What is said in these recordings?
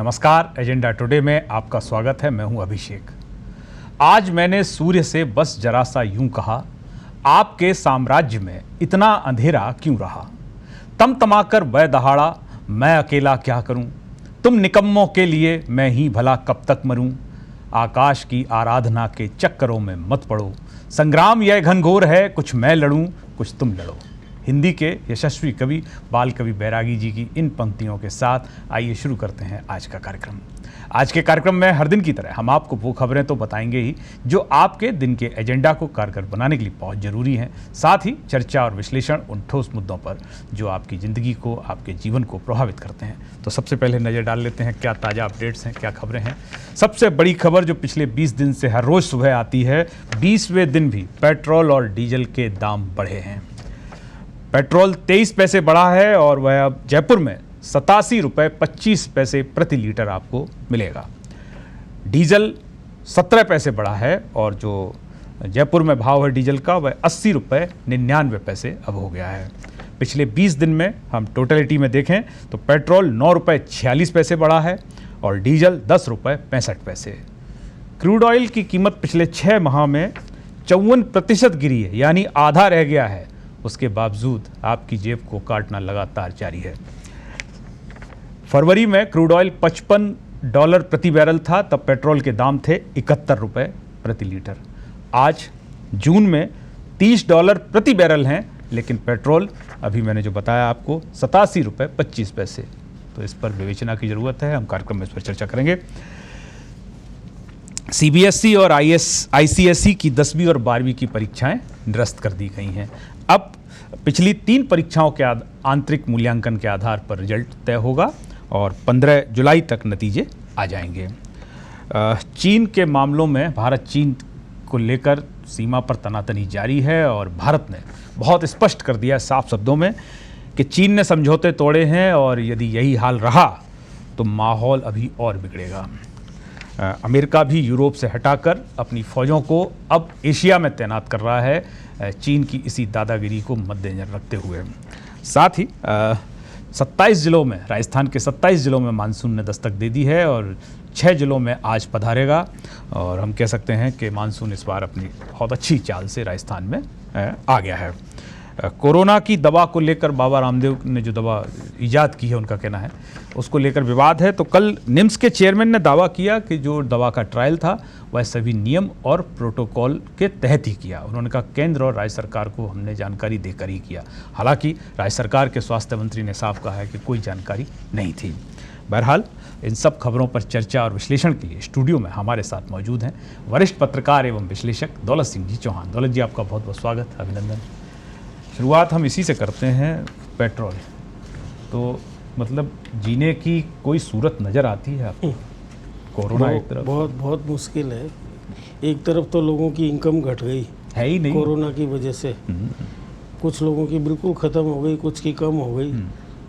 नमस्कार, agenda today में आपका स्वागत है। मैं हूं अभिषेक। आज मैंने सूर्य से बस जरा सा यूं कहा, आपके साम्राज्य में इतना अंधेरा क्यों रहा। तमतमाकर वह दहाड़ा, मैं अकेला क्या करूं। तुम निकम्मों के लिए मैं ही भला कब तक मरूं। आकाश की आराधना के चक्करों में मत पड़ो। संग्राम यह घनघोर है, कुछ मैं लड़ूं कुछ तुम लड़ो। हिंदी के यशस्वी कवि बाल कवि बैरागी जी की इन पंक्तियों के साथ आइए शुरू करते हैं आज का कार्यक्रम। आज के कार्यक्रम में हर दिन की तरह हम आपको वो खबरें तो बताएंगे ही जो आपके दिन के एजेंडा को कारगर बनाने के लिए बहुत ज़रूरी हैं, साथ ही चर्चा और विश्लेषण उन ठोस मुद्दों पर जो आपकी ज़िंदगी को, आपके जीवन को प्रभावित करते हैं। तो सबसे पहले नज़र डाल लेते हैं क्या ताज़ा अपडेट्स हैं, क्या खबरें हैं। सबसे बड़ी खबर जो पिछले 20 दिन से हर रोज़ सुबह आती है, 20वें दिन भी पेट्रोल और डीजल के दाम बढ़े हैं। पेट्रोल 23 पैसे बढ़ा है और वह अब जयपुर में 87 रुपये 25 पैसे प्रति लीटर आपको मिलेगा। डीजल 17 पैसे बढ़ा है और जो जयपुर में भाव है डीजल का वह 80 रुपये 99 पैसे अब हो गया है। पिछले 20 दिन में हम टोटलिटी में देखें तो पेट्रोल 9 रुपये 46 पैसे बढ़ा है और डीजल 10 रुपये 65 पैसे। क्रूड ऑयल की कीमत पिछले 6 माह में 54% गिरी है, यानी आधा रह गया है। उसके बावजूद आपकी जेब को काटना लगातार जारी है। फरवरी में क्रूड ऑयल $55 प्रति बैरल था, तब पेट्रोल के दाम थे 71 रुपये प्रति लीटर। आज जून में $30 प्रति बैरल हैं, लेकिन पेट्रोल अभी मैंने जो बताया आपको 87 रुपये 25 पैसे। तो इस पर विवेचना की ज़रूरत है, हम कार्यक्रम में इस पर चर्चा करेंगे। सीबीएसई और आईसीएसई की 10वीं और 12वीं की परीक्षाएं निरस्त कर दी गई हैं। अब पिछली 3 परीक्षाओं के आंतरिक मूल्यांकन के आधार पर रिजल्ट तय होगा और 15 जुलाई तक नतीजे आ जाएंगे। चीन के मामलों में भारत चीन को लेकर सीमा पर तनातनी जारी है और भारत ने बहुत स्पष्ट कर दिया साफ शब्दों में कि चीन ने समझौते तोड़े हैं और यदि यही हाल रहा तो माहौल अभी और बिगड़ेगा। अमेरिका भी यूरोप से हटाकर अपनी फ़ौजों को अब एशिया में तैनात कर रहा है, चीन की इसी दादागिरी को मद्देनजर रखते हुए। साथ ही 27 ज़िलों में, राजस्थान के 27 ज़िलों में मानसून ने दस्तक दे दी है और 6 ज़िलों में आज पधारेगा और हम कह सकते हैं कि मानसून इस बार अपनी बहुत अच्छी चाल से राजस्थान में आ गया है। कोरोना की दवा को लेकर बाबा रामदेव ने जो दवा ईजाद की है, उनका कहना है उसको लेकर विवाद है। तो कल निम्स के चेयरमैन ने दावा किया कि जो दवा का ट्रायल था वह सभी नियम और प्रोटोकॉल के तहत ही किया। उन्होंने कहा केंद्र और राज्य सरकार को हमने जानकारी देकर ही किया। हालांकि राज्य सरकार के स्वास्थ्य मंत्री ने साफ कहा है कि कोई जानकारी नहीं थी। बहरहाल इन सब खबरों पर चर्चा और विश्लेषण के लिए स्टूडियो में हमारे साथ मौजूद हैं वरिष्ठ पत्रकार एवं विश्लेषक दौलत सिंह जी चौहान। दौलत जी, आपका बहुत बहुत स्वागत, अभिनंदन। शुरुआत हम इसी से करते हैं। पेट्रोल तो मतलब जीने की कोई सूरत नज़र आती है आपको? कोरोना एक तरफ बहुत मुश्किल है। एक तरफ तो लोगों की इनकम घट गई है ही नहीं कोरोना की वजह से, कुछ लोगों की बिल्कुल ख़त्म हो गई, कुछ की कम हो गई।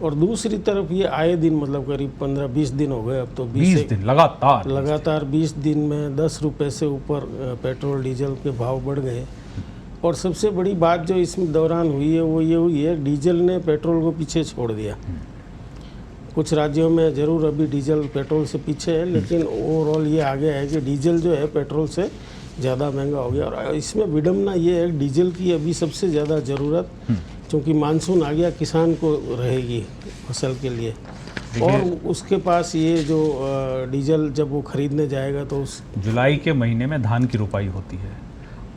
और दूसरी तरफ ये आए दिन मतलब करीब 15-20 दिन हो गए, अब तो 20 दिन लगातार 20 दिन में 10 रुपये से ऊपर पेट्रोल डीजल के भाव बढ़ गए। और सबसे बड़ी बात जो इसमें दौरान हुई है वो ये हुई है, डीजल ने पेट्रोल को पीछे छोड़ दिया। कुछ राज्यों में ज़रूर अभी डीजल पेट्रोल से पीछे है, लेकिन ओवरऑल ये आ गया है कि डीजल जो है पेट्रोल से ज़्यादा महंगा हो गया। और इसमें विडम्बना ये है, डीजल की अभी सबसे ज़्यादा ज़रूरत, क्योंकि मानसून आ गया, किसान को रहेगी फसल के लिए, और उसके पास ये जो डीजल जब वो खरीदने जाएगा तो उस जुलाई के महीने में धान की रोपाई होती है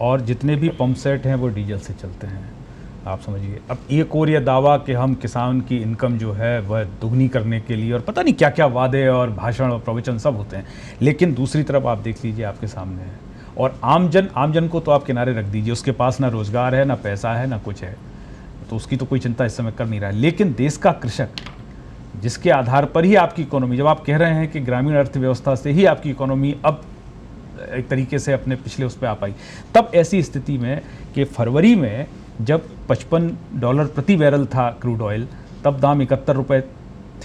और जितने भी पंप सेट हैं वो डीजल से चलते हैं। आप समझिए, अब एक और यह दावा कि हम किसान की इनकम जो है वह दुगनी करने के लिए और पता नहीं क्या क्या वादे और भाषण और प्रवचन सब होते हैं, लेकिन दूसरी तरफ आप देख लीजिए आपके सामने है। और आमजन को तो आप किनारे रख दीजिए, उसके पास ना रोज़गार है, ना पैसा है, ना कुछ है, तो उसकी तो कोई चिंता इस समय कर नहीं रहा है। लेकिन देश का कृषक, जिसके आधार पर ही आपकी इकोनॉमी, जब आप कह रहे हैं कि ग्रामीण अर्थव्यवस्था से ही आपकी इकोनॉमी अब एक तरीके से अपने पिछले उस पर आ पाई, तब ऐसी स्थिति में कि फरवरी में जब $55 प्रति बैरल था क्रूड ऑयल, तब दाम 71 रुपये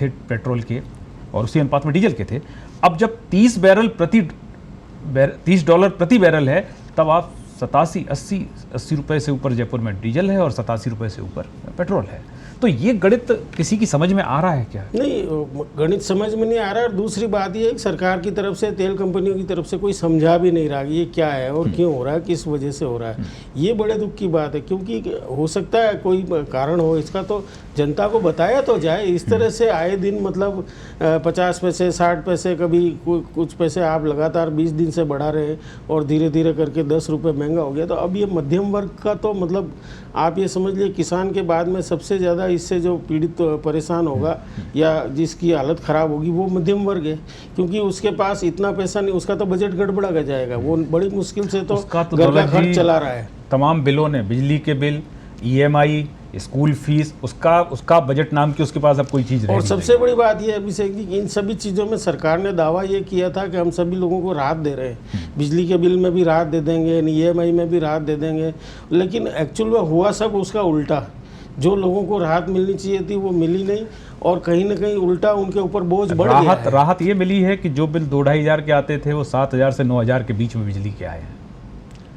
थे पेट्रोल के और उसी अनुपात में डीजल के थे। अब जब $30 प्रति बैरल है, तब आप 87-80 रुपये से ऊपर जयपुर में डीजल है और 87 रुपये से ऊपर पेट्रोल है। तो ये गणित किसी की समझ में आ रहा है क्या? नहीं, गणित समझ में नहीं आ रहा है। और दूसरी बात ये है कि सरकार की तरफ से, तेल कंपनियों की तरफ से कोई समझा भी नहीं रहा कि ये क्या है और क्यों हो रहा है, किस वजह से हो रहा है। ये बड़े दुख की बात है, क्योंकि हो सकता है कोई कारण हो इसका, तो जनता को बताया तो जाए। इस तरह से आए दिन मतलब 50 पैसे, 60 पैसे, कभी कुछ पैसे आप लगातार 20 दिन से बढ़ा रहे हैं और धीरे धीरे करके 10 रुपये महंगा हो गया। तो अब ये मध्यम वर्ग का तो मतलब आप ये समझ लिए किसान के बाद में सबसे ज़्यादा इससे जो पीड़ित परेशान होगा या जिसकी हालत ख़राब होगी वो मध्यम वर्ग है, क्योंकि उसके पास इतना पैसा नहीं, उसका तो बजट गड़बड़ा का जाएगा। वो बड़ी मुश्किल से तो घर का खर्च चला रहा है। तमाम बिलों ने, बिजली के बिल, EMI, स्कूल फीस, उसका बजट नाम की उसके पास अब कोई चीज़ नहीं। और सबसे बड़ी बात यह है अभिषेक जी कि इन सभी चीज़ों में सरकार ने दावा ये किया था कि हम सभी लोगों को राहत दे रहे हैं, बिजली के बिल में भी राहत दे देंगे, EMI में भी राहत दे देंगे, लेकिन एक्चुअल में हुआ सब उसका उल्टा। जो लोगों को राहत मिलनी चाहिए थी वो मिली नहीं, और कहीं ना कहीं उल्टा उनके ऊपर बोझ बढ़ गया है। राहत ये मिली है कि जो बिल 2-2.5 हज़ार के आते थे वो 7,000 से 9,000 के बीच में बिजली के आए हैं।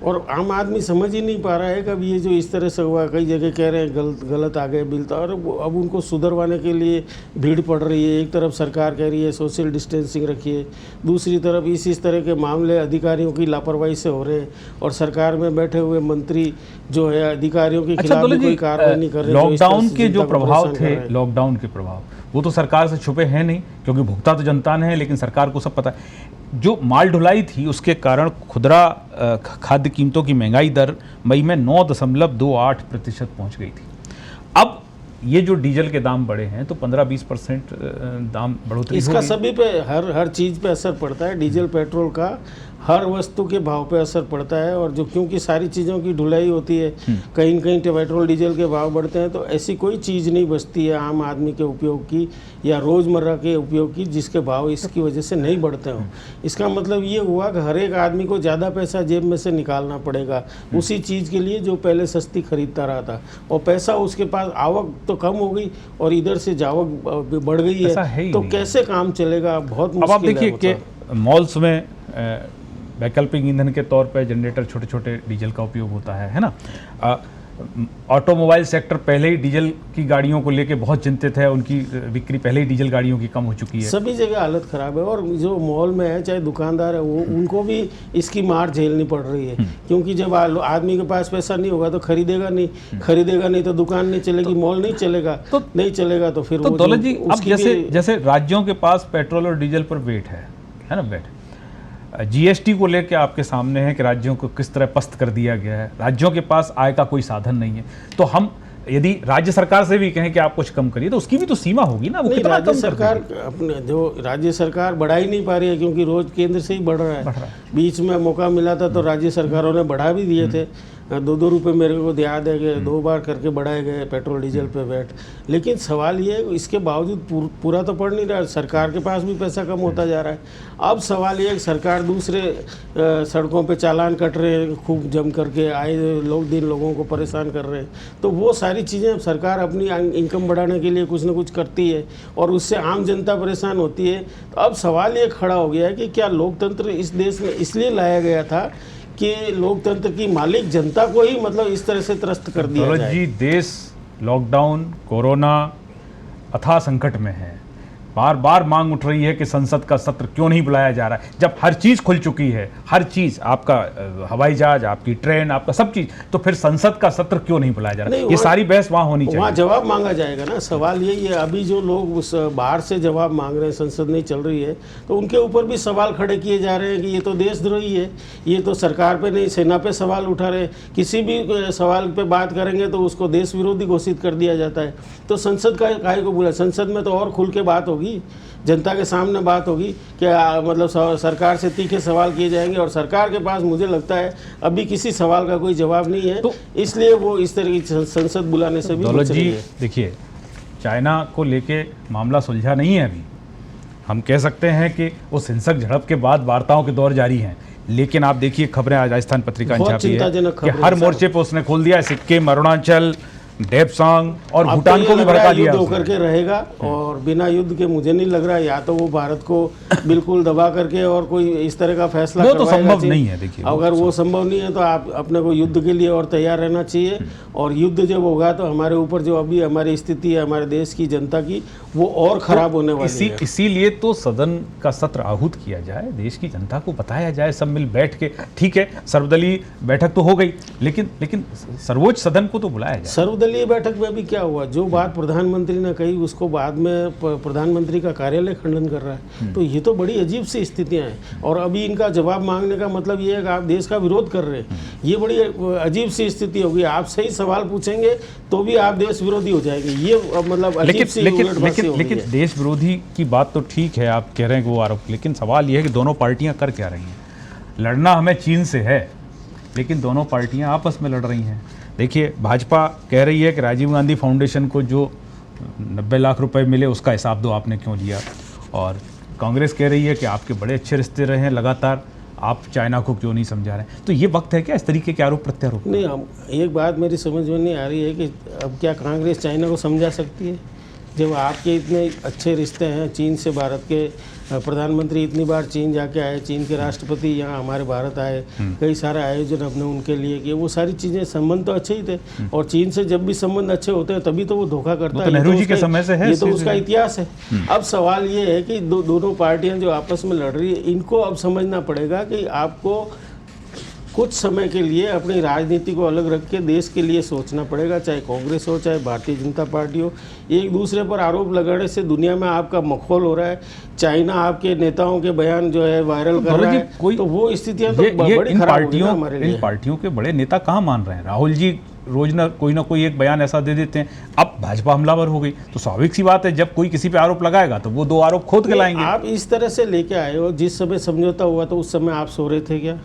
और आम आदमी समझ ही नहीं पा रहा है कि अब ये जो इस तरह से हुआ, कई जगह कह रहे हैं गलत आ गए बिल, तो और अब उनको सुधरवाने के लिए भीड़ पड़ रही है। एक तरफ सरकार कह रही है सोशल डिस्टेंसिंग रखिए, दूसरी तरफ इस तरह के मामले अधिकारियों की लापरवाही से हो रहे हैं, और सरकार में बैठे हुए मंत्री जो है अधिकारियों के खिलाफ भी कोई कार्रवाई नहीं कर रहे। लॉकडाउन के जो प्रभाव थे, लॉकडाउन के प्रभाव वो तो सरकार से छुपे हैं नहीं, क्योंकि भुगता तो जनता ने है, लेकिन सरकार को सब पता है। जो माल ढुलाई थी उसके कारण खुदरा खाद्य कीमतों की महंगाई दर मई में 9.28% पहुंच गई थी। अब ये जो डीजल के दाम बढ़े हैं तो 15-20% दाम बढ़ोतरी इसका सभी पे हर चीज़ पे असर पड़ता है। डीजल पेट्रोल का हर वस्तु के भाव पे असर पड़ता है, और जो क्योंकि सारी चीज़ों की ढुलाई होती है, कहीं न कहीं पेट्रोल डीजल के भाव बढ़ते हैं, तो ऐसी कोई चीज़ नहीं बचती है आम आदमी के उपयोग की या रोज़मर्रा के उपयोग की जिसके भाव इसकी वजह से नहीं बढ़ते हों। इसका मतलब ये हुआ कि हर एक आदमी को ज़्यादा पैसा जेब में से निकालना पड़ेगा उसी चीज़ के लिए जो पहले सस्ती खरीदता रहा था, और पैसा उसके पास, आवक तो कम हो गई और इधर से जावक बढ़ गई है, तो कैसे काम चलेगा? बहुत मुश्किल है। अब आप देखिए कि मॉल्स में वैकल्पिक ईंधन के तौर पर जनरेटर, छोटे छोटे डीजल का उपयोग होता है ना। ऑटोमोबाइल सेक्टर पहले ही डीजल की गाड़ियों को लेके बहुत चिंतित है, उनकी बिक्री पहले ही डीजल गाड़ियों की कम हो चुकी है। सभी जगह हालत ख़राब है, और जो मॉल में है चाहे दुकानदार है वो उनको भी इसकी मार झेलनी पड़ रही है, क्योंकि जब आदमी के पास पैसा नहीं होगा तो खरीदेगा नहीं तो दुकान नहीं चलेगी, मॉल नहीं चलेगा, तो नहीं चलेगा तो फिर तो दौलत जी, अब जैसे राज्यों के पास पेट्रोल और डीजल पर वेट है ना, वेट GST को लेकर आपके सामने है कि राज्यों को किस तरह पस्त कर दिया गया है। राज्यों के पास आय का कोई साधन नहीं है, तो हम यदि राज्य सरकार से भी कहें कि आप कुछ कम करिए तो उसकी भी तो सीमा होगी ना। वो कितना राज्य सरकार अपने जो राज्य सरकार बढ़ा ही नहीं पा रही है, क्योंकि रोज केंद्र से ही बढ़ रहा है। बीच में मौका मिला था तो राज्य सरकारों ने बढ़ा भी दिए थे, 2-2 रुपये मेरे को याद है कि 2 बार करके बढ़ाए गए पेट्रोल डीजल पे वैट। लेकिन सवाल ये है इसके बावजूद पूरा तो पड़ नहीं रहा, सरकार के पास भी पैसा कम होता जा रहा है। अब सवाल ये है कि सरकार दूसरे सड़कों पे चालान कट रहे हैं, खूब जम करके आए लोगों को परेशान कर रहे हैं, तो वो सारी चीज़ें सरकार अपनी इनकम बढ़ाने के लिए कुछ ना कुछ करती है और उससे आम जनता परेशान होती है। तो अब सवाल ये खड़ा हो गया है कि क्या लोकतंत्र इस देश में इसलिए लाया गया था कि लोकतंत्र की मालिक जनता को ही मतलब इस तरह से त्रस्त कर दिया जाए? जी, देश लॉकडाउन, कोरोना अथाह संकट में है। बार बार मांग उठ रही है कि संसद का सत्र क्यों नहीं बुलाया जा रहा है, जब हर चीज़ खुल चुकी है, हर चीज़, आपका हवाई जहाज, आपकी ट्रेन, आपका सब चीज़, तो फिर संसद का सत्र क्यों नहीं बुलाया जा रहा है? ये सारी बहस वहाँ होनी चाहिए, वहाँ जवाब मांगा जाएगा ना। सवाल यही है, अभी जो लोग उस बाहर से जवाब मांग रहे हैं, संसद नहीं चल रही है, तो उनके ऊपर भी सवाल खड़े किए जा रहे हैं कि ये तो देशद्रोही है, ये तो सरकार पे नहीं सेना पे सवाल उठा रहे, किसी भी सवाल पे बात करेंगे तो उसको देश विरोधी घोषित कर दिया जाता है। तो संसद का काहे को बुला? संसद में तो और खुल के बात होगी, जनता के सामने बात होगी कि मतलब सरकार से तीखे सवाल किए जाएंगे, और सरकार के पास मुझे लगता है अभी किसी सवाल का कोई जवाब नहीं है, तो इसलिए वो इस तरह की संसद बुलाने से भी दौलत जी, देखिए, चाइना को लेके मामला सुलझा नहीं है अभी। हम कह सकते हैं कि उस हिंसक झड़प के बाद वार्ताओं के दौर जारी हैं, लेकिन आप देखिए खबरें आज राजस्थान पत्रिका ने छापी है कि हर मोर्चे पर उसने खोल दिया है। सिक्किम, अरुणाचल, डेप्सांग और अब भूटान तो को ये भी लग रहा भड़का है दिया युद्ध उसने। होकर के रहेगा, और बिना युद्ध के मुझे नहीं लग रहा, या तो वो भारत को बिल्कुल दबा करके और कोई इस तरह का फैसला वो तो करवाएगा संभव चीन। नहीं है, देखिए, वो अगर वो संभव नहीं है तो आप अपने को युद्ध के लिए और तैयार रहना चाहिए, और युद्ध जब होगा तो हमारे ऊपर जो अभी हमारी स्थिति है हमारे देश की जनता की, वो और खराब होने वाली है। इसीलिए तो सदन का सत्र आहूत किया जाए, देश की जनता को बताया जाए, सब मिल बैठ के। ठीक है, सर्वदलीय बैठक तो हो गई, लेकिन सर्वोच्च सदन को तो बुलाया जाए। सर्वदलीय बैठक में अभी क्या हुआ, जो बात प्रधानमंत्री ने कही उसको बाद में प्रधानमंत्री का कार्यालय खंडन कर रहा है। तो ये तो बड़ी अजीब सी स्थितियां हैं, और अभी इनका जवाब मांगने का मतलब ये है कि आप देश का विरोध कर रहे हैं। ये बड़ी अजीब सी स्थिति होगी। आप सही सवाल पूछेंगे तो भी आप देश विरोधी हो जाएंगे। ये मतलब अजीब सी उलटफेर हो लेकिन गई है। देश विरोधी की बात तो ठीक है, आप कह रहे हैं कि वो आरोप, लेकिन सवाल यह है कि दोनों पार्टियां कर क्या रही हैं। लड़ना हमें चीन से है, लेकिन दोनों पार्टियां आपस में लड़ रही हैं। देखिए, भाजपा कह रही है कि राजीव गांधी फाउंडेशन को जो 90 लाख रुपए मिले उसका हिसाब दो, आपने क्यों लिया। और कांग्रेस कह रही है कि आपके बड़े अच्छे रिश्ते रहे हैं लगातार, आप चाइना को क्यों नहीं समझा रहे। तो ये वक्त है क्या इस तरीके के आरोप प्रत्यारोप? नहीं, हम एक बात मेरी समझ में नहीं आ रही है कि अब क्या कांग्रेस चाइना को समझा सकती है, जब आपके इतने अच्छे रिश्ते हैं चीन से। भारत के प्रधानमंत्री इतनी बार चीन जाके आए, चीन के राष्ट्रपति यहाँ हमारे भारत आए, कई सारे आयोजन हमने उनके लिए किए, वो सारी चीज़ें, संबंध तो अच्छे ही थे। और चीन से जब भी संबंध अच्छे होते हैं तभी तो वो धोखा करता है। तो नेहरू जी के समय से है, ये तो उसका इतिहास है। अब सवाल ये है कि दोनों पार्टियां जो आपस में लड़ रही है, इनको अब समझना पड़ेगा कि आपको कुछ समय के लिए अपनी राजनीति को अलग रख के देश के लिए सोचना पड़ेगा, चाहे कांग्रेस हो चाहे भारतीय जनता पार्टी हो। एक दूसरे पर आरोप लगाने से दुनिया में आपका मखौल हो रहा है। चाइना आपके नेताओं के बयान जो है वायरल कर रहा है, तो वो स्थितियां तो बड़ी खराब होगी हमारे लिए। इन पार्टियों के बड़े नेता कहाँ मान रहे हैं? राहुल जी रोज ना कोई एक बयान ऐसा दे देते हैं। अब भाजपा हमलावर हो गई, तो स्वाभाविक सी बात है, जब कोई किसी पे आरोप लगाएगा तो वो दो आरोप खोद के लाएंगे। आप इस तरह से लेके आए हो, जिस समय समझौता हुआ तो उस समय आप सो रहे थे क्या?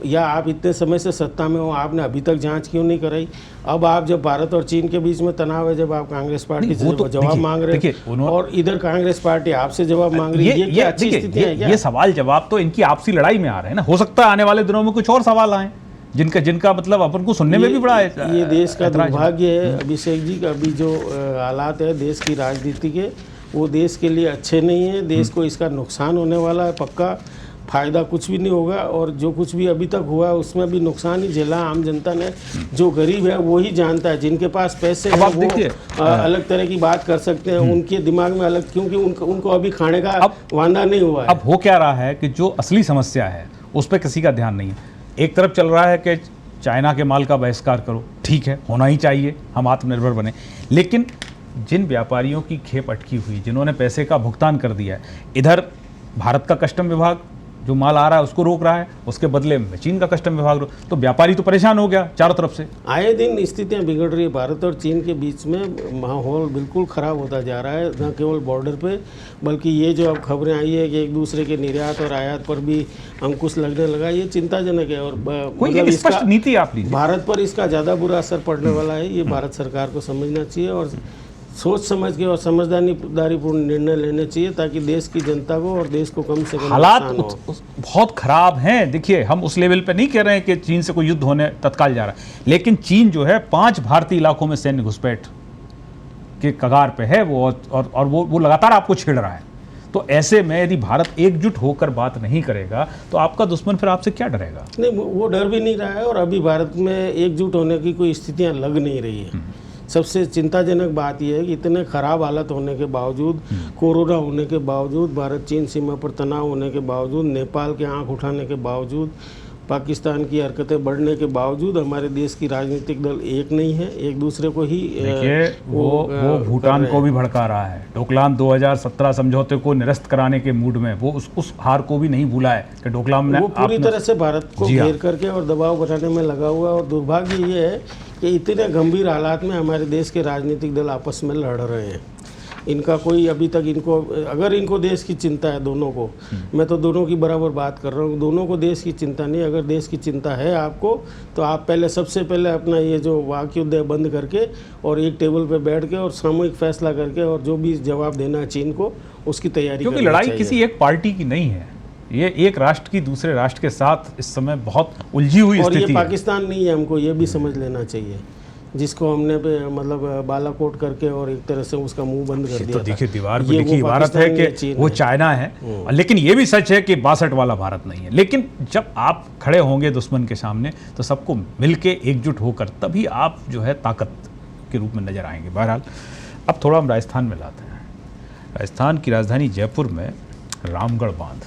या आप इतने समय से सत्ता में हो, आपने अभी तक जांच क्यों नहीं कराई? अब आप जब भारत और चीन के बीच में तनाव है, जब आप कांग्रेस पार्टी से जवाब मांग रहे हैं और इधर कांग्रेस पार्टी आपसे जवाब मांग रही है, ये क्या अच्छी स्थिति है क्या? ये सवाल जवाब तो इनकी आपसी लड़ाई में आ रहे हैं ना। हो सकता है आने वाले दिनों में कुछ और सवाल आए जिनका मतलब अपन को सुनने में भी बड़ा है। ये देश का दुर्भाग्य है अभिषेक जी का। अभी जो हालात है देश की राजनीति के, वो देश के लिए अच्छे नहीं है। देश को इसका नुकसान होने वाला है पक्का, फायदा कुछ भी नहीं होगा। और जो कुछ भी अभी तक हुआ है उसमें भी नुकसान ही झेला आम जनता ने। जो गरीब है वो ही जानता है, जिनके पास पैसे हैं वो अलग तरह की बात कर सकते हैं, उनके दिमाग में अलग, क्योंकि उनको अभी खाने का वांदा नहीं हुआ है। अब हो क्या रहा है कि जो असली समस्या है उस पर किसी का ध्यान नहीं है। एक तरफ चल रहा है कि चाइना के माल का बहिष्कार करो, ठीक है, होना ही चाहिए, हम आत्मनिर्भर बने। लेकिन जिन व्यापारियों की खेप अटकी हुई, जिन्होंने पैसे का भुगतान कर दिया है, इधर भारत का कस्टम विभाग जो माल आ रहा है उसको रोक रहा है, उसके बदले में चीन का कस्टम विभाग तो व्यापारी तो परेशान हो गया चारों तरफ से। आए दिन स्थितियां बिगड़ रही है। भारत और चीन के बीच में माहौल बिल्कुल ख़राब होता जा रहा है, न केवल बॉर्डर पे, बल्कि ये जो अब खबरें आई है कि एक दूसरे के निर्यात और आयात पर भी अंकुश लगने लगा, ये चिंताजनक है। और कोई एक स्पष्ट नीति आप लीजिए। भारत पर इसका ज़्यादा बुरा असर पड़ने वाला है, ये भारत सरकार को समझना चाहिए और सोच समझ के और समझदारीपूर्ण निर्णय लेने चाहिए, ताकि देश की जनता को और देश को कम से कम हालात बहुत खराब हैं। देखिए, हम उस लेवल पे नहीं कह रहे हैं कि चीन से कोई युद्ध होने तत्काल जा रहा है, लेकिन चीन जो है 5 भारतीय इलाकों में सैन्य घुसपैठ के कगार पे है वो, और वो लगातार आपको छेड़ रहा है। तो ऐसे में यदि भारत एकजुट होकर बात नहीं करेगा तो आपका दुश्मन फिर आपसे क्या डरेगा? नहीं, वो डर भी नहीं रहा है, और अभी भारत में एकजुट होने की कोई स्थितियां लग नहीं रही है। सबसे चिंताजनक बात यह है कि इतने खराब हालत होने के बावजूद, कोरोना होने के बावजूद, भारत चीन सीमा पर तनाव होने के बावजूद, नेपाल के आंख उठाने के बावजूद, पाकिस्तान की हरकतें बढ़ने के बावजूद, हमारे देश की राजनीतिक दल एक नहीं है, एक दूसरे को ही देखिए वो भूटान को भी भड़का रहा है। डोकलाम 2017 समझौते को निरस्त कराने के मूड में वो उस हार को भी नहीं भूला है कि डोकलाम ने, वो पूरी तरह से भारत को घेर करके और दबाव बनाने में लगा हुआ। और दुर्भाग्य ये है कि इतने गंभीर हालात में हमारे देश के राजनीतिक दल आपस में लड़ रहे हैं। इनका कोई अभी तक, इनको अगर इनको देश की चिंता है दोनों को, मैं तो दोनों की बराबर बात कर रहा हूँ, दोनों को देश की चिंता नहीं। अगर देश की चिंता है आपको, तो आप पहले सबसे पहले अपना ये जो वाक युद्ध है बंद करके और एक टेबल पे बैठ के और सामूहिक फैसला करके और जो भी जवाब देना है चीन को, उसकी तैयारी, क्योंकि लड़ाई किसी एक पार्टी की नहीं है, ये एक राष्ट्र की दूसरे राष्ट्र के साथ इस समय बहुत उलझी हुई स्थिति है। और ये पाकिस्तान नहीं है, हमको ये भी समझ लेना चाहिए। जिसको हमने मतलब बालाकोट करके और एक तरह से उसका मुंह बंद कर ये दिया तो देखिए था। दीवार ये पे लिखी वो इबारत है पाकिस्तान या कि चीन वो है। चाइना है, लेकिन ये भी सच है कि 62 वाला भारत नहीं है। लेकिन जब आप खड़े होंगे दुश्मन के सामने तो सबको मिलके एकजुट होकर तभी आप जो है ताकत के रूप में नजर आएंगे। बहरहाल अब थोड़ा हम राजस्थान में लाते हैं। राजस्थान की राजधानी जयपुर में रामगढ़ बांध,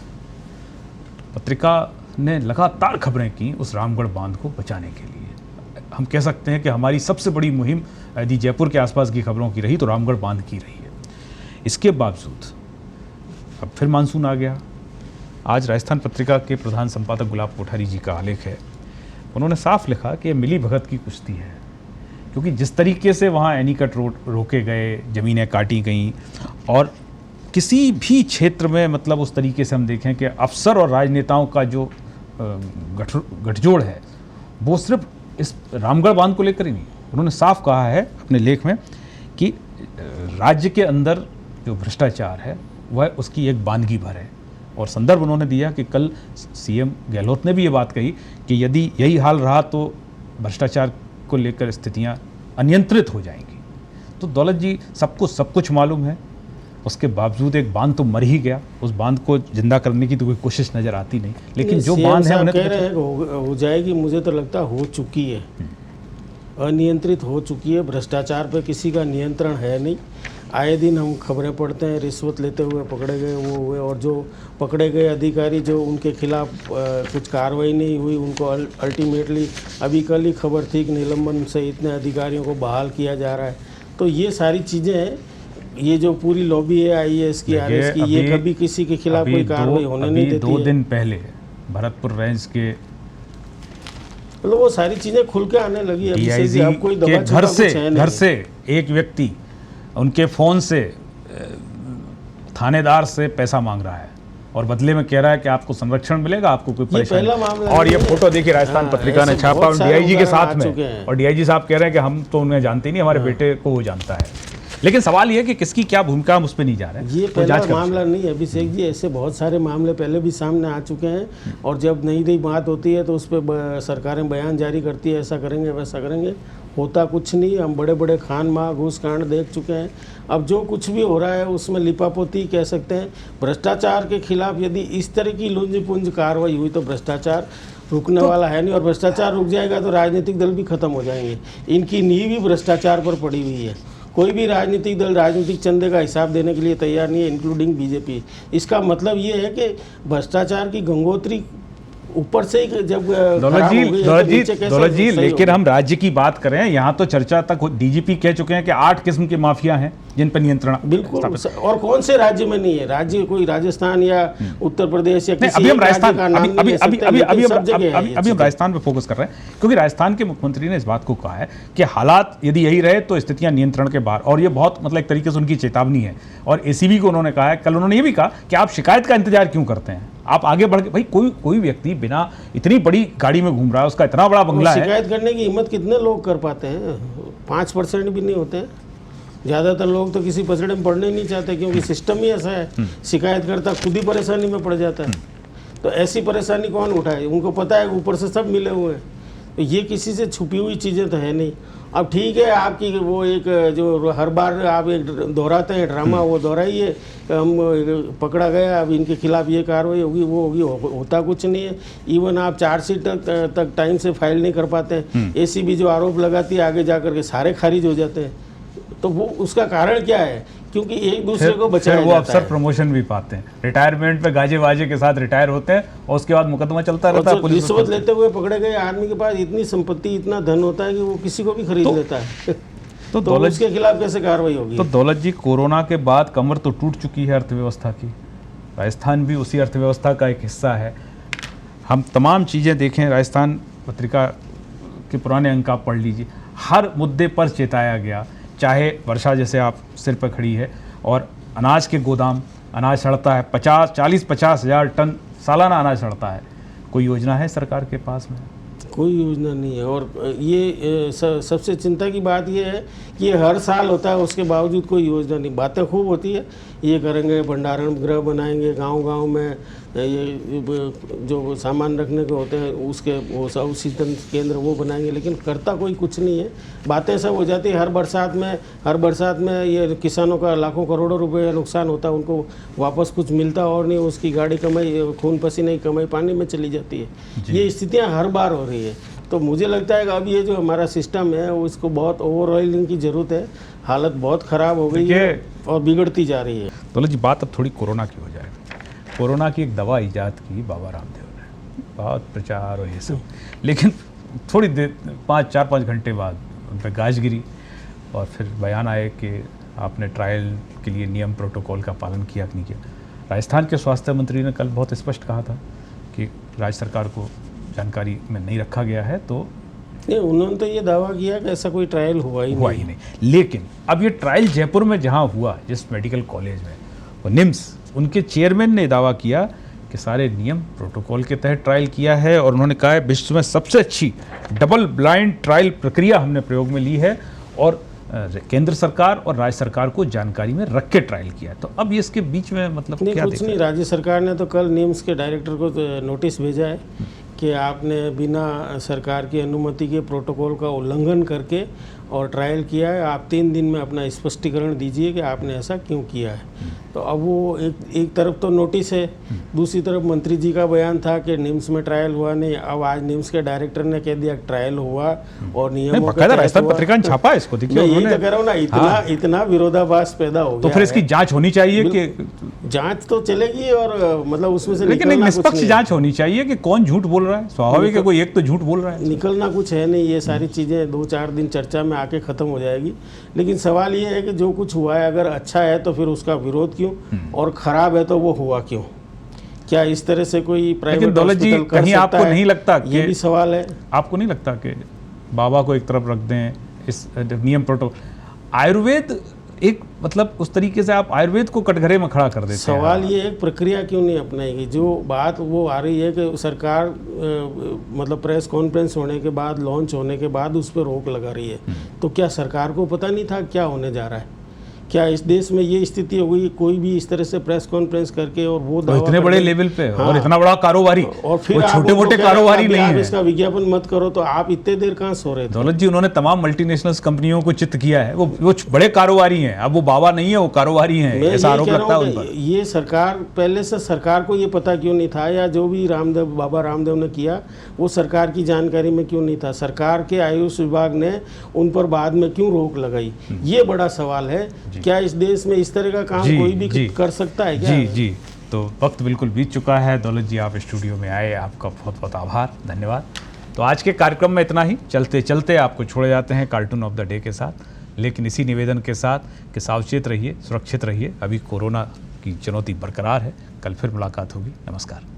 पत्रिका ने लगातार खबरें की उस रामगढ़ बांध को बचाने के लिए। हम कह सकते हैं कि हमारी सबसे बड़ी मुहिम यदि जयपुर के आसपास की खबरों की रही तो रामगढ़ बांध की रही है। इसके बावजूद अब फिर मानसून आ गया। आज राजस्थान पत्रिका के प्रधान संपादक गुलाब कोठारी जी का आलेख है। उन्होंने साफ लिखा कि मिली भगत की कुश्ती है, क्योंकि जिस तरीके से वहाँ एनीकट रोके गए, ज़मीनें काटी गईं, और किसी भी क्षेत्र में मतलब उस तरीके से हम देखें कि अफसर और राजनेताओं का जो गठजोड़ है वो सिर्फ इस रामगढ़ बांध को लेकर ही नहीं। उन्होंने साफ कहा है अपने लेख में कि राज्य के अंदर जो भ्रष्टाचार है वह उसकी एक बानगी भर है। और संदर्भ उन्होंने दिया कि कल सीएम गहलोत ने भी ये बात कही कि यदि यही हाल रहा तो भ्रष्टाचार को लेकर स्थितियां अनियंत्रित हो जाएंगी। तो दौलत जी, सबको सब कुछ मालूम है, उसके बावजूद एक बांध तो मर ही गया। उस बांध को जिंदा करने की तो कोई कोशिश नज़र आती नहीं। लेकिन जो बांध है उन्हें कह रहे हैं हो जाएगी, मुझे तो लगता हो चुकी है, अनियंत्रित हो चुकी है। भ्रष्टाचार पे किसी का नियंत्रण है नहीं। आए दिन हम खबरें पढ़ते हैं रिश्वत लेते हुए पकड़े गए, वो हुए, और जो पकड़े गए अधिकारी जो उनके खिलाफ कुछ कार्रवाई नहीं हुई, उनको अल्टीमेटली अभी कल ही खबर थी कि निलंबन से इतने अधिकारियों को बहाल किया जा रहा है। तो ये सारी चीज़ें हैं, ये जो पूरी लॉबी है आईएएस की, आरएस की, ये कभी किसी के खिलाफ कोई कार्रवाई होने नहीं देती है। 2 दिन पहले भरतपुर रेंज के मतलब वो सारी चीज़ें खुल के आने लगी। डीआईजी के घर से एक व्यक्ति उनके फ़ोन से थानेदार से पैसा मांग रहा है और बदले में कह रहा है कि आपको संरक्षण मिलेगा, आपको कोई परेशानी। और ये फोटो देखिए राजस्थान पत्रिका ने छापा डीआईजी के साथ में, और डीआईजी साहब कह रहे हैं कि हम तो उन्हें जानते ही नहीं, हमारे बेटे को वो जानता है। लेकिन सवाल ये कि किसकी क्या भूमिका, हम उस पर नहीं जा रहे हैं। ये पहला मामला नहीं है अभिषेक जी, ऐसे बहुत सारे मामले पहले भी सामने आ चुके हैं। और जब नई नई बात होती है तो उस पर सरकारें बयान जारी करती है, ऐसा करेंगे वैसा करेंगे, होता कुछ नहीं। हम बड़े बड़े खान माँ घूस कांड देख चुके हैं। अब जो कुछ भी हो रहा है उसमें लिपापोती कह सकते हैं। भ्रष्टाचार के खिलाफ यदि इस तरह की लुंज पुंज कार्रवाई हुई तो भ्रष्टाचार रुकने वाला है नहीं, और भ्रष्टाचार रुक जाएगा तो राजनीतिक दल भी खत्म हो जाएंगे। इनकी नींव ही भ्रष्टाचार पर पड़ी हुई है। कोई भी राजनीतिक दल राजनीतिक चंदे का हिसाब देने के लिए तैयार नहीं है, इंक्लूडिंग बीजेपी। इसका मतलब ये है कि भ्रष्टाचार की गंगोत्री ऊपर से ही जब दौलत जी, लेकिन हम राज्य की बात करें, यहाँ तो चर्चा तक डीजीपी कह चुके हैं कि 8 किस्म के माफिया हैं जिन पर नियंत्रण। बिल्कुल, और कौन से राज्य में नहीं है? राज्य कोई राजस्थान या उत्तर प्रदेश या किसी अभी हम राजस्थान अभी हम राजस्थान पे फोकस कर रहे हैं, क्योंकि राजस्थान के मुख्यमंत्री ने इस बात को कहा है कि हालात यदि यही रहे तो स्थितियां नियंत्रण के बाहर। और ये बहुत मतलब एक तरीके से उनकी चेतावनी है। और एसीबी को उन्होंने कहा है, कल उन्होंने ये भी कहा कि आप शिकायत का इंतजार क्यों करते हैं, आप आगे बढ़ के। भाई कोई व्यक्ति बिना इतनी बड़ी गाड़ी में घूम रहा है, उसका इतना बड़ा बंगला है, शिकायत करने की हिम्मत कितने लोग कर पाते हैं? 5% भी नहीं होते हैं। ज़्यादातर लोग तो किसी पसड़े में पड़ने ही नहीं चाहते, क्योंकि सिस्टम ही ऐसा है। शिकायत करता खुद ही परेशानी में पड़ जाता है। तो ऐसी परेशानी कौन उठाए? उनको पता है ऊपर से सब मिले हुए हैं। तो ये किसी से छुपी हुई चीज़ें तो है नहीं। अब ठीक है, आपकी वो एक जो हर बार आप एक दोहराते हैं ड्रामा, वो दोहराइए, हम पकड़ा गया, अब इनके खिलाफ ये कार्रवाई होगी, वो होगी, होता कुछ नहीं है। इवन आप चार्जशीट तक टाइम से फाइल नहीं कर पाते। एसीबी जो आरोप लगाती है आगे जाकर के सारे खारिज हो जाते हैं। तो वो उसका कारण क्या है? क्योंकि एक दूसरे को बचाया जाता है। वो अफसर प्रमोशन भी पाते हैं, रिटायरमेंट पे गाजे बाजे के साथ रिटायर होते हैं, और उसके बाद मुकदमा चलता रहता है। पुलिस रिश्वत लेते हुए पकड़े गए आदमी के पास इतनी संपत्ति, इतना धन होता है कि वो किसी को भी खरीद लेता है। तो उसके खिलाफ कैसे कार्रवाई होगी? तो दौलत जी, कोरोना के बाद कमर तो टूट चुकी है अर्थव्यवस्था की। राजस्थान भी उसी अर्थव्यवस्था का एक हिस्सा है। हम तमाम चीज़ें देखें, राजस्थान पत्रिका के पुराने अंक आप पढ़ लीजिए, हर मुद्दे पर चेताया गया। चाहे वर्षा जैसे आप सिर पर खड़ी है और अनाज के गोदाम, अनाज सड़ता है, 40-50 हज़ार टन सालाना अनाज सड़ता है। कोई योजना है सरकार के पास में? कोई योजना नहीं है। और ये सबसे चिंता की बात ये है कि ये हर साल होता है, उसके बावजूद कोई योजना नहीं। बातें खूब होती है, ये करेंगे, भंडारण गृह बनाएंगे, गांव-गांव में ये जो सामान रखने के होते हैं उसके वो सब शीतल केंद्र वो बनाएंगे, लेकिन करता कोई कुछ नहीं है। बातें सब हो जाती है। हर बरसात में ये किसानों का लाखों करोड़ों रुपए का नुकसान होता है, उनको वापस कुछ मिलता और नहीं, उसकी गाड़ी कमाई, खून पसीने की कमाई पानी में चली जाती है। ये स्थितियाँ हर बार हो रही है। तो मुझे लगता है कि अब ये जो हमारा सिस्टम है उसको बहुत ओवरऑयलिंग की ज़रूरत है। हालत बहुत ख़राब हो गई है और बिगड़ती जा रही है। दौलत जी, बात अब थोड़ी कोरोना की हो जाए। कोरोना की एक दवा ईजाद की बाबा रामदेव ने, बहुत प्रचार और ये सब, लेकिन थोड़ी देर 4-5 घंटे बाद उन पर गाज गिरी और फिर बयान आए कि आपने ट्रायल के लिए नियम प्रोटोकॉल का पालन किया कि नहीं किया। राजस्थान के स्वास्थ्य मंत्री ने कल बहुत स्पष्ट कहा था कि राज्य सरकार को जानकारी में नहीं रखा गया है, तो नहीं, उन्होंने तो ये दावा किया कि ऐसा कोई ट्रायल हुआ ही नहीं। लेकिन अब ये ट्रायल जयपुर में जहाँ हुआ, जिस मेडिकल कॉलेज में, वो निम्स, उनके चेयरमैन ने दावा किया कि सारे नियम प्रोटोकॉल के तहत ट्रायल किया है और उन्होंने कहा है विश्व में सबसे अच्छी डबल ब्लाइंड ट्रायल प्रक्रिया हमने प्रयोग में ली है और केंद्र सरकार और राज्य सरकार को जानकारी में रख के ट्रायल किया। तो अब ये इसके बीच में मतलब नहीं, क्या कुछ नहीं। राज्य सरकार ने तो कल निम्स के डायरेक्टर को नोटिस भेजा है कि आपने बिना सरकार की अनुमति के प्रोटोकॉल का उल्लंघन करके और ट्रायल किया है। आप 3 दिन में अपना स्पष्टीकरण दीजिए कि आपने ऐसा क्यों किया है। तो अब वो एक तरफ तो नोटिस है, दूसरी तरफ मंत्री जी का बयान था कि निम्स में ट्रायल हुआ नहीं। अब आज निम्स के डायरेक्टर ने कह दिया ट्रायल हुआ और नियमों के तहत राजस्थान हुआ। पत्रिका ने छापा इसको, देखिए मैं यही तो कह रहा हूँ ना, इतना विरोधाभास पैदा हो गया। तो फिर इसकी जांच होनी चाहिए कि जांच तो चलेगी और मतलब उसमें से लेकिन एक निष्पक्ष जांच होनी चाहिए कि कौन झूठ बोल रहा है। स्वाभाविक है, कोई एक तो झूठ बोल रहा है, निकलना कुछ है नहीं। ये सारी चीज़ें 2-4 दिन चर्चा में आके ख़त्म हो जाएगी। लेकिन सवाल ये है कि जो कुछ हुआ है अगर अच्छा है तो फिर उसका विरोध क्यों, और ख़राब है तो वो हुआ क्यों? क्या इस तरह से कोई प्राइवेट हॉस्पिटल कर सकता है? आपको नहीं लगता, ये भी सवाल है। आपको नहीं लगता कि बाबा को एक तरफ रख दें, इस नियम प्रोटोकॉल, आयुर्वेद एक मतलब उस तरीके से आप आयुर्वेद को कटघरे में खड़ा कर देते हैं। सवाल ये एक प्रक्रिया क्यों नहीं अपनाएगी? जो बात वो आ रही है कि सरकार मतलब प्रेस कॉन्फ्रेंस होने के बाद, लॉन्च होने के बाद उस पर रोक लगा रही है। तो क्या सरकार को पता नहीं था क्या होने जा रहा है? क्या इस देश में ये स्थिति हो गई, कोई भी इस तरह से प्रेस कॉन्फ्रेंस करके और वो तो इतने बड़े लेवल पे और इतना बड़ा कारोबारी, और फिर छोटे मोटे कारोबारी नहीं है। इसका विज्ञापन मत करो, तो आप इतने देर कहाँ सो रहे थे? दौलत जी, उन्होंने तमाम मल्टीनेशनल कंपनियों को चित्त किया है, वो बड़े कारोबारी हैं। अब वो बाबा नहीं है, वो कारोबारी हैं, ऐसा आरोप लगता है उन पर। ये सरकार, पहले से सरकार को ये पता क्यों नहीं था, या जो भी बाबा रामदेव ने किया वो सरकार की जानकारी में क्यों नहीं था? सरकार के आयुष विभाग ने उन पर बाद में क्यों रोक लगाई? ये बड़ा सवाल है। क्या इस देश में इस तरह का काम कोई भी कर सकता है क्या? जी। तो वक्त बिल्कुल बीत चुका है। दौलत जी, आप स्टूडियो में आए, आपका बहुत बहुत आभार, धन्यवाद। तो आज के कार्यक्रम में इतना ही। चलते चलते आपको छोड़े जाते हैं कार्टून ऑफ द डे के साथ, लेकिन इसी निवेदन के साथ कि सावचेत रहिए, सुरक्षित रहिए। अभी कोरोना की चुनौती बरकरार है। कल फिर मुलाकात होगी। नमस्कार।